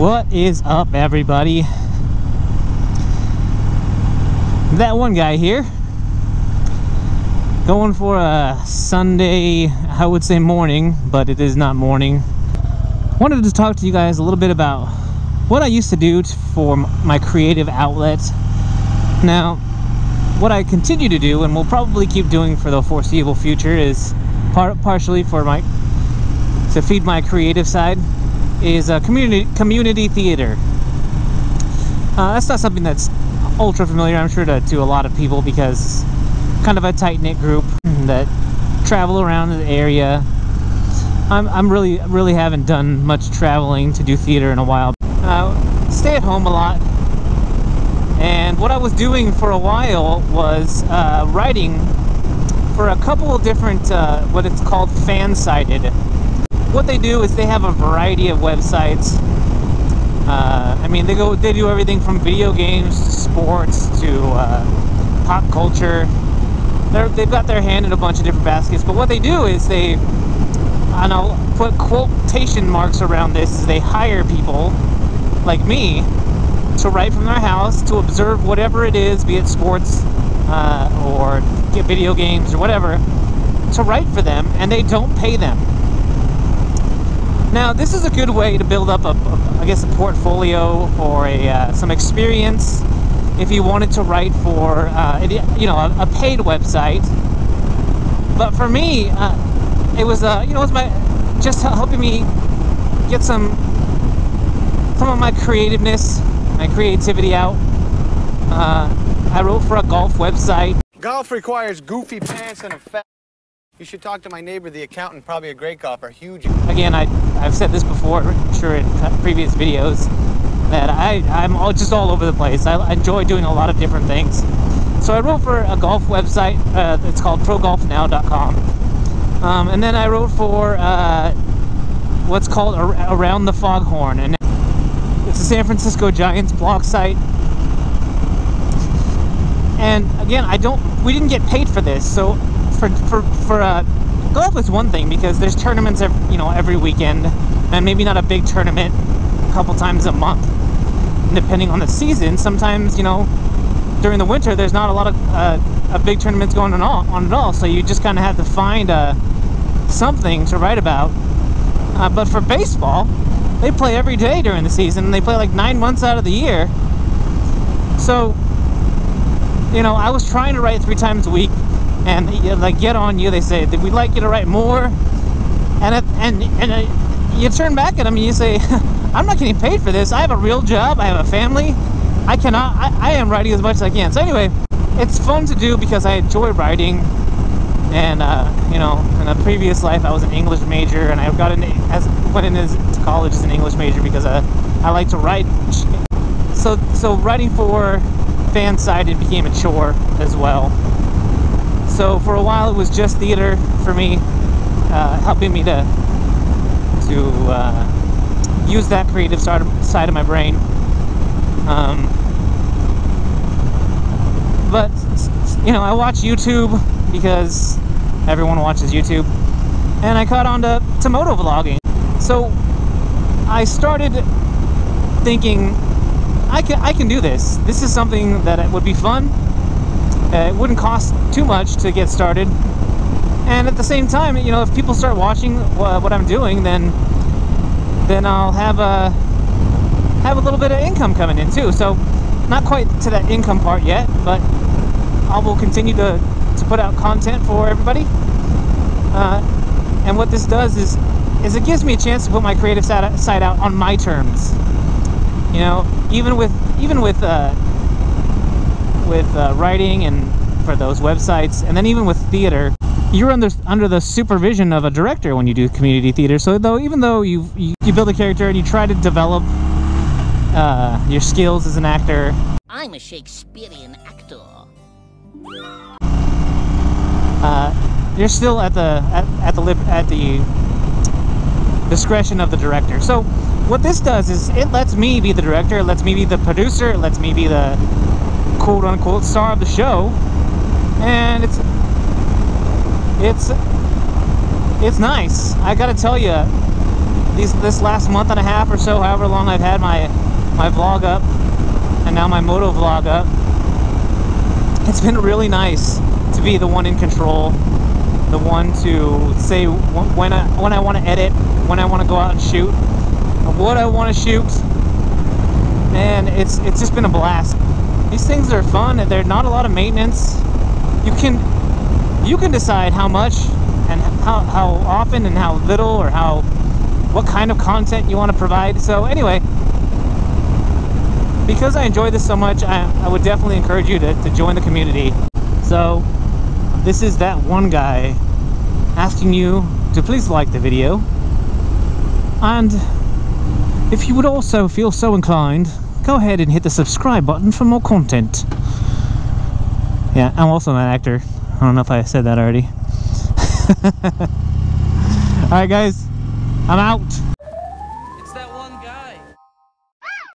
What is up, everybody? That one guy here, going for a Sunday, I would say morning, but it is not morning. Wanted to talk to you guys a little bit about what I used to do for my creative outlet. Now, what I continue to do, and will probably keep doing for the foreseeable future, is partially for to feed my creative side, is community theater. That's not something that's ultra familiar, I'm sure, to a lot of people, because kind of a tight-knit group that travel around the area. I'm really haven't done much traveling to do theater in a while. Stay at home a lot, and what I was doing for a while was writing for a couple of different what it's called fan-sided. What they do is they have a variety of websites. I mean, they do everything from video games to sports to pop culture. They've got their hand in a bunch of different baskets. But what they do is and I'll put quotation marks around this, is they hire people like me to write from their house, to observe whatever it is, be it sports or video games or whatever, to write for them, and they don't pay them. Now, this is a good way to build up I guess a portfolio or some experience if you wanted to write for a paid website. But for me, it was just helping me get some of my creativity out. I wrote for a golf website. Golf requires goofy pants and a fat. You should talk to my neighbor, the accountant, probably a great golfer, huge. Again, I've said this before, I'm sure, in previous videos, that I'm just all over the place. I enjoy doing a lot of different things. So I wrote for a golf website. It's called ProGolfNow.com. And then I wrote for what's called Around the Foghorn, and it's a San Francisco Giants blog site. And again, we didn't get paid for this, so for golf is one thing, because there's tournaments every weekend, and maybe not a big tournament a couple times a month, depending on the season. Sometimes during the winter there's not a lot of big tournaments going on at all, so you just kind of have to find something to write about. But for baseball, they play every day during the season, and they play like 9 months out of the year. So I was trying to write 3 times a week, and like, get on you, they say, that we'd like you to write more, and you turn back at them and you say, I'm not getting paid for this. I have a real job, I have a family, I am writing as much as I can. So anyway, it's fun to do because I enjoy writing. And in a previous life I was an English major, and I went into college as an English major because I like to write. So writing for fan-sided became a chore as well. So for a while it was just theater for me, helping me to use that creative side of my brain. But I watch YouTube because everyone watches YouTube, and I caught on to moto vlogging. So I started thinking, I can do this. This is something that would be fun. It wouldn't cost too much to get started, and at the same time, if people start watching what I'm doing, then I'll have a little bit of income coming in too. So not quite to that income part yet, but I will continue to put out content for everybody. And what this does is it gives me a chance to put my creative side out on my terms. Even with writing and for those websites, and then even with theater, you're under the supervision of a director when you do community theater. So even though you build a character and you try to develop your skills as an actor, I'm a Shakespearean actor. You're still at the discretion of the director. So what this does is it lets me be the director, it lets me be the producer, it lets me be the quote-unquote star of the show, and it's nice. I gotta tell you, this last month and a half or so, however long I've had my vlog up, and now my moto vlog up, it's been really nice to be the one in control, the one to say when I want to edit, when I want to go out and shoot, what I want to shoot. And it's just been a blast. These things are fun, and they're not a lot of maintenance. You can decide how much and how often and how little, or what kind of content you want to provide. So anyway, because I enjoy this so much, I would definitely encourage you to join the community. So this is that one guy asking you to please like the video, and if you would also feel so inclined, go ahead and hit the subscribe button for more content. Yeah, I'm also an actor. I don't know if I said that already. Alright guys, I'm out.